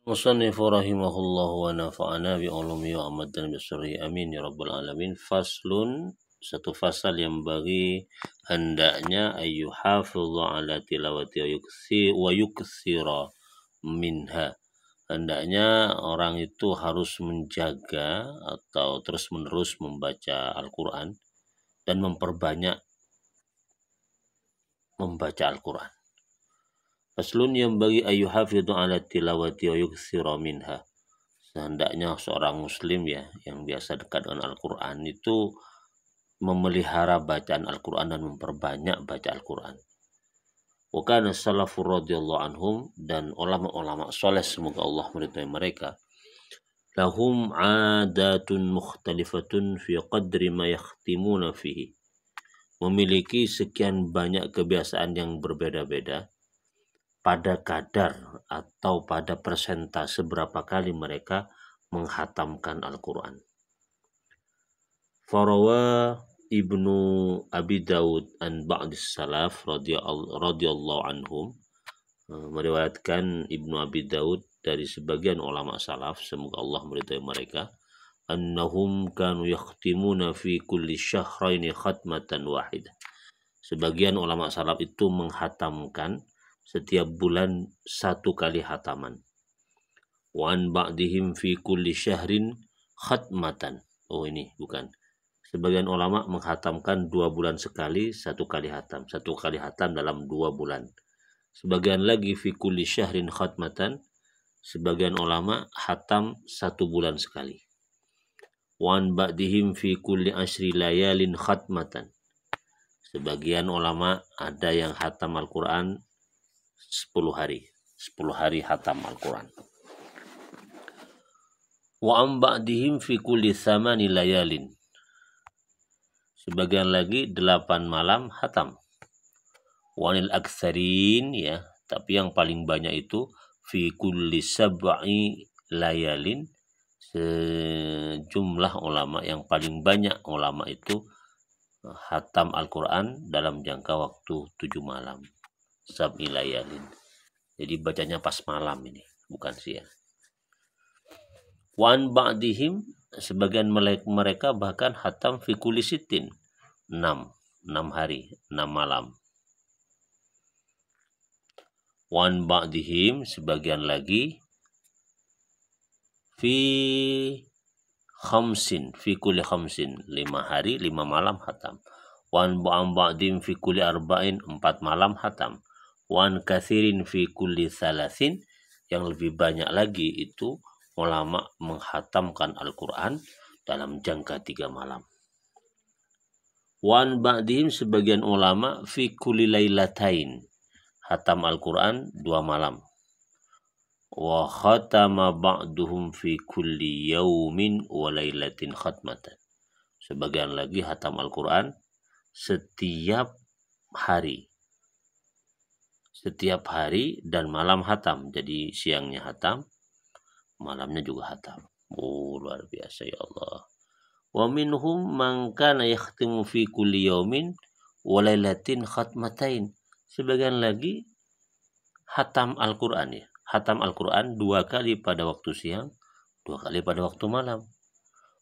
Musannifu rahimahullah wa nafa'ana bi ulumi wa amadan bi sirri amin ya rabbal alamin. Faslun, satu fasal yang bagi hendaknya ayyuhafidhu ala tilawati wa yuksira minha. Hendaknya orang itu harus menjaga atau terus-menerus membaca Al-Quran dan memperbanyak membaca Al-Quran. Faslun yang bagi ayyuhafidhu ala tilawati wa yuksira minha. Sehendaknya seorang muslim ya yang biasa dekat dengan Al-Quran itu memelihara bacaan Al-Quran dan memperbanyak baca Al-Quran. Wa kana salafur radhiyallahu anhum, dan ulama-ulama soleh semoga Allah meridhai mereka, lahum adatun mukhtalifatun fi qadri ma yakhtimuna fihi, memiliki sekian banyak kebiasaan yang berbeda-beda pada kadar atau pada persentase berapa kali mereka menghatamkan Al-Quran. Farawa Ibnu Abi Daud an ba'dis salaf radhiyallahu anhum, meriwayatkan Ibnu Abi Daud dari sebagian ulama salaf semoga Allah meridhai mereka, annahum kanu yakhtimuna fi kulli syahraini khatmatan wahidah. Sebagian ulama salaf itu menghatamkan setiap bulan satu kali hataman. Wa an ba'dihim fi kulli syahrin khatmatan. Oh ini bukan. Sebagian ulama menghatamkan 2 bulan sekali, satu kali hatam dalam 2 bulan. Sebagian lagi fi kulli syahrin khatmatan, sebagian ulama hatam 1 bulan sekali. Wan ba'dihim fi kulli ashri layalin khatmatan. Sebagian ulama ada yang hatam Al-Quran 10 hari hatam Al-Quran. Wa am ba'dihim fi kulli thamani layalin. Sebagian lagi 8 malam hatam. Wanil aktsarin ya, tapi yang paling banyak itu fi kulli sab'i layalin. Sejumlah ulama, yang paling banyak ulama itu hatam Al-Quran dalam jangka waktu 7 malam. Sab'i layalin. Jadi bacanya pas malam ini, bukan siang. Wan ba'dihim, sebagian mereka bahkan hatam fi kulli sittin, 6 hari, 6 malam. Wan ba'dihim, sebagian lagi fi khamsin, fi kulli khamsin, 5 hari, 5 malam hatam. Wan ba'dihim fi kulli arba'in, 4 malam hatam. Wan kathirin fi kulli thalathin, yang lebih banyak lagi itu ulama menghatamkan Al-Quran dalam jangka 3 malam. Wan ba'dihim, sebagian ulama fi kulli lailatain, hatam Al-Quran 2 malam. Wa khatama ba'duhum fi kulli yaumin wa lailatin khatmatan. Sebagian lagi hatam Al-Quran setiap hari dan malam hatam. Jadi siangnya hatam, malamnya juga hatam. Oh, luar biasa ya Allah. Wa minhum man kana yakhtimu fi kulli yaumin wa lailatin khatmatain. Sebagian lagi hatam Al-Quran ya. Hatam Al-Quran 2 kali pada waktu siang, 2 kali pada waktu malam.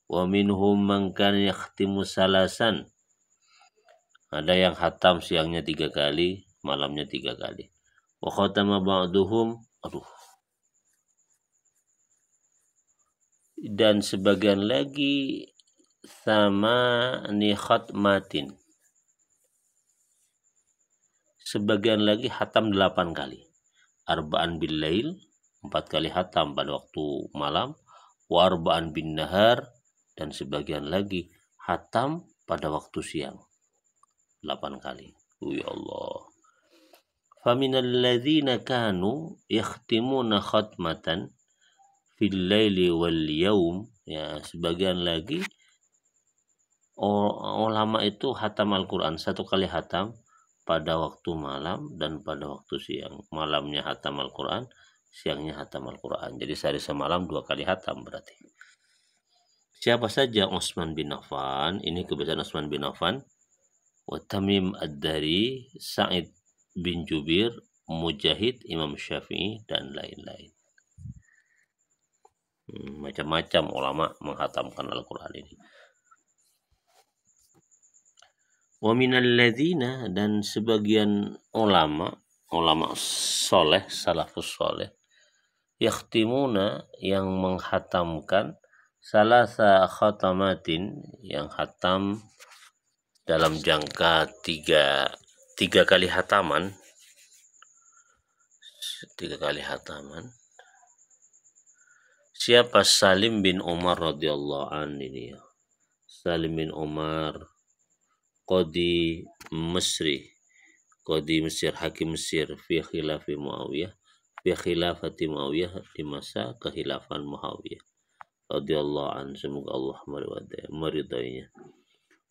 Wa minhum man kana yakhtimu salasan. Ada yang hatam siangnya 3 kali, malamnya 3 kali. Wa khatama ba'duhum, dan sebagian lagi thamani khatmatin. Sebagian lagi hatam 8 kali. Arba'an bil lail, 4 kali hatam pada waktu malam. Wa arba'an bin nahar, dan sebagian lagi hatam pada waktu siang, 8 kali. Ya Allah. Faminal ladzina kanu yakhtimuna khatmatan fil laili wal yaum, ya, sebagian lagi ulama itu hatam Al-Quran 1 kali hatam pada waktu malam dan pada waktu siang. Malamnya hatam Al-Quran, siangnya hatam Al-Quran. Jadi sehari semalam 2 kali hatam berarti. Siapa saja? Utsman bin Affan, ini kebiasaan Utsman bin Affan. Wa Tamim ad-Dari, Sa'id bin Jubair, Mujahid, Imam Syafi'i, dan lain-lain. macam-macam ulama menghatamkan Al-Quran ini. Wa minal ladzina, dan sebagian ulama soleh, salafus soleh, yakhtimuna, yang menghatamkan salasa khatamatin, yang hatam dalam jangka tiga kali hataman. Siapa? Salim bin Umar radhiyallahu an ini ya. Salim bin Umar, Qadi Mesir, Hakim Mesir, fi khilafati Muawiyah, di masa kekhilafan Muawiyah radhiyallahu an, semoga Allah meridainya.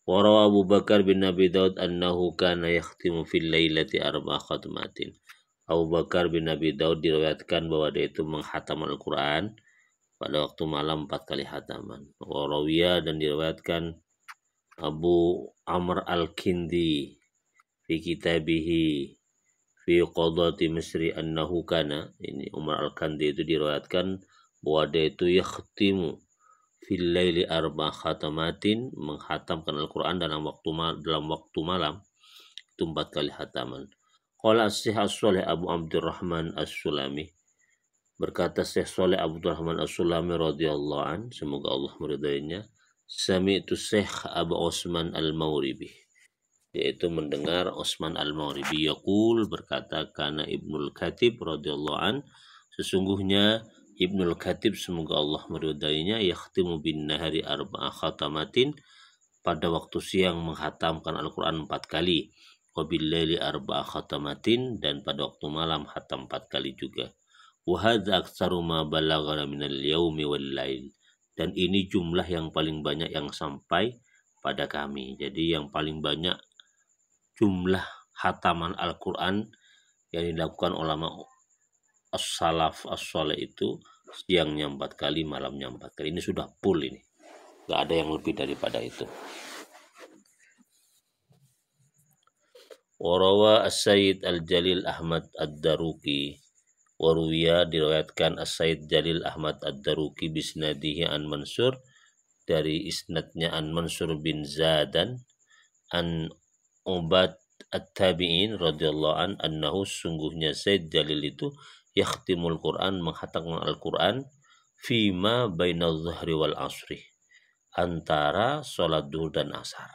Wa rawa Abu Bakar bin Abi Daud annahu kana yakhtimu fil lailati arba'a khatmatin. Abu Bakar bin Abi Daud diriwayatkan bahwa dia itu menghatam Al-Quran pada waktu malam 4 kali hataman. Wa rawiya, dan diriwayatkan Abu Amr al-Kindi fi kitabihi fi qadati Misri annahu kana, ini Umar al-Kindi itu diriwayatkan bahwa dia itu yakhtimu fil laili arba khatamatin, menghatamkan Al-Quran dalam waktu malam itu 4 kali hataman. Qala Syekh As-Shalih Abu Abdurrahman As-Sulami, berkata Syekh Shalih Abu Abdurrahman As-Sulami radhiyallahu an, semoga Allah meridainya, sami'tu Syekh Abu Utsman Al-Maghribi, yaitu mendengar Utsman Al-Maghribi, yaqul, berkata, kana Ibnul Khatib radhiyallahu an, sesungguhnya Ibnul Khatib, semoga Allah meridainya, yakhtimu bin nahari arba'a khatamatin, pada waktu siang menghatamkan Al-Quran 4 kali, wa bil laili arba'a khatamatin, dan pada waktu malam hatam 4 kali juga. Wa hadza aktsaru ma balaghana minal yaumi wal lail, dan ini jumlah yang paling banyak yang sampai pada kami. Jadi yang paling banyak jumlah hataman Al-Quran yang dilakukan ulama as-salaf as-saleh itu siangnya 4 kali, malamnya 4 kali. Ini sudah full ini. Gak ada yang lebih daripada itu. Warawa As-Sayyid Al-Jalil Ahmad Ad-Daruki, waruwiya, diriwayatkan As-Sayyid Jalil Ahmad Ad-Daruki bisnadihi an Mansur, dari isnadnya an Mansur bin Zadan an Ubad At-Tabi'in radhiyallahu an, annahu, sungguhnya Sayyid Jalil itu yakhtimul Quran, menghatamkan Al-Quran, fima bainal zuhri wal asri, antara sholat duhur dan asar.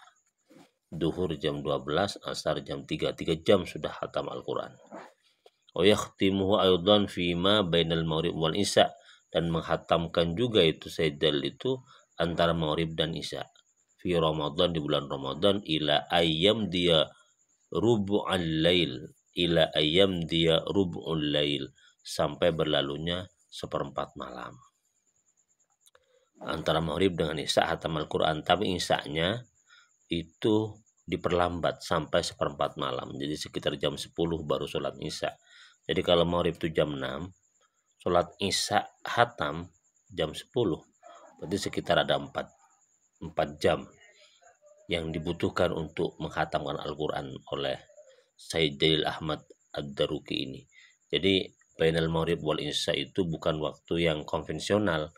Duhur jam 12, asar jam 3 jam sudah hatam Al-Quran. Wa yakhtimuhu aydan fima bainal maghrib wal isya, dan menghatamkan juga itu Sayyid Jalil itu antara maghrib dan isya, fi Ramadan, di bulan Ramadan, ila ayyam dia rubu'al lail, sampai berlalunya 1/4 malam. Antara maghrib dengan isya hatam Al-Quran, tapi isyanya itu diperlambat sampai 1/4 malam. Jadi sekitar jam 10 baru sholat isya. Jadi kalau maghrib itu jam 6, sholat isya hatam jam 10, berarti sekitar ada 4 jam yang dibutuhkan untuk menghatamkan Al-Quran oleh Sayyid Jalil Ahmad Ad-Daruki ini. Jadi bainal maghrib wal isya itu bukan waktu yang konvensional.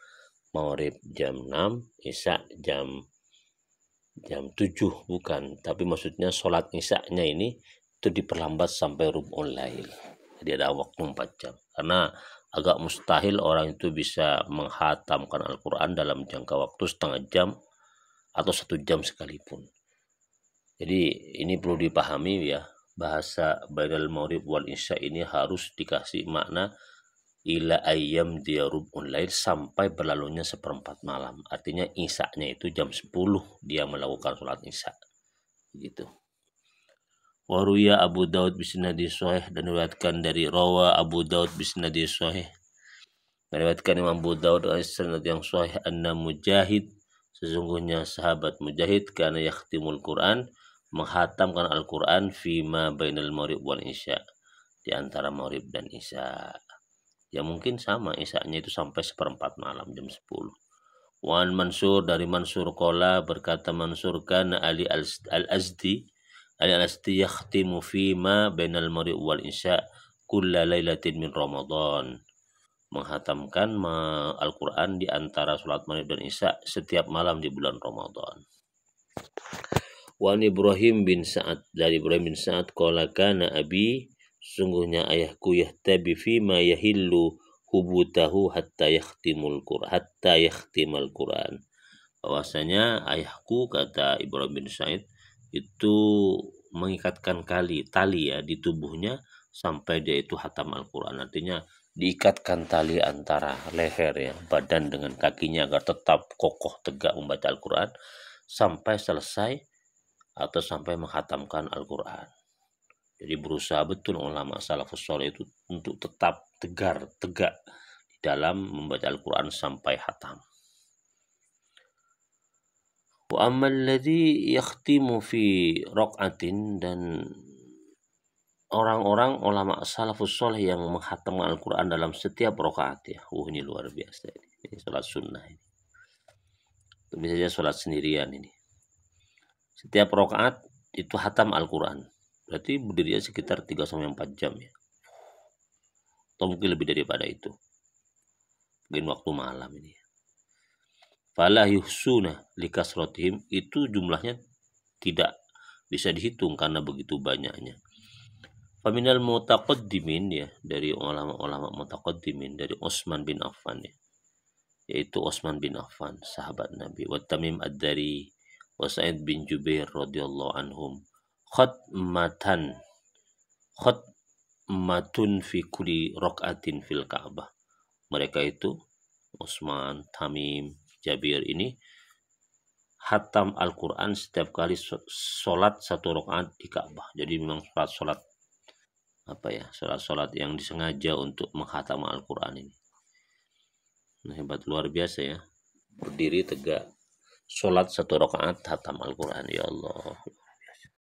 Maghrib jam 6, isya jam 7, bukan. Tapi maksudnya sholat isyanya ini itu diperlambat sampai rub'ul lail. Jadi ada waktu 4 jam. Karena agak mustahil orang itu bisa menghatamkan Al-Quran dalam jangka waktu setengah jam atau 1 jam sekalipun. Jadi ini perlu dipahami ya, bahasa bainal maghrib wal isya ini harus dikasih makna ila ayyam dia rub'ul lail, sampai berlalunya 1/4 malam. Artinya isyanya itu jam 10 dia melakukan sholat isya. Gitu. Waruya Abu Daud bisnadi sahih, dan diriwayatkan dari rawa Abu Daud bisnadi sahih, diriwayatkan Imam Abu Daud dengan sanad yang sahih, anna Mujahid, sesungguhnya sahabat Mujahid, kana yakhtimul Quran, menghatamkan Al-Quran, fima bainal maghrib wal isya, di antara maghrib dan isya. Ya mungkin sama, isyanya itu sampai 1/4 malam, jam 10. Wan Mansur, dari Mansur qala, berkata Mansur, kana Ali al-Azdi yakhtimu fima bainal maghrib wal isya kulla lailatin min Ramadan. menghatamkan Al-Quran di antara sholat maghrib dan isya setiap malam di bulan Ramadan. Wa Ibrahim bin Sa'ad, dari Ibrahim bin Sa'ad, qala kana abi, sungguhnya ayahku, yahtabi fi ma yahillu hubutahu hatta yakhtimal Quran. Bahwasanya ayahku, kata Ibrahim bin Sa'id, itu mengikatkan tali ya di tubuhnya sampai dia itu hatam Al-Quran. Artinya diikatkan tali antara leher ya, badan dengan kakinya agar tetap kokoh tegak membaca Al-Quran sampai selesai atau sampai menghatamkan Al-Quran. Jadi berusaha betul ulama salafus saleh itu untuk tetap tegak di dalam membaca Al-Quran sampai hatam. Wa ammal ladzi yakhtimu fi raq'atin, dan orang-orang ulama salafus saleh yang menghatamkan Al-Quran dalam setiap rakaat ya. Ini luar biasa ini. Ini sholat sunnah ini. Bisa saja sholat sendirian ini. Setiap rakaat itu hatam Al-Quran. Berarti berdirinya sekitar 3-4 jam ya. Atau mungkin lebih daripada itu. Mungkin waktu malam ini. Fala yuhsuna likasratihim, itu jumlahnya tidak bisa dihitung karena begitu banyaknya. Faminal mutaqaddimin ya, dari ulama-ulama mutaqaddimin, dari Utsman bin Affan ya, yaitu Utsman bin Affan sahabat Nabi, wa Tamim ad-Dari, wa Sa'id bin Jubair radhiyallahu anhum, khatmatun fi kulli raq'atin fil Ka'bah. Mereka itu Utsman, Tamim, Jabir ini hatam Al-Quran setiap kali sholat satu rakaat di Ka'bah. Jadi memang sholat sholat yang disengaja untuk menghatam Al-Quran ini. Nah, hebat, luar biasa ya, berdiri tegak sholat satu rakaat hatam Al-Quran, ya Allah.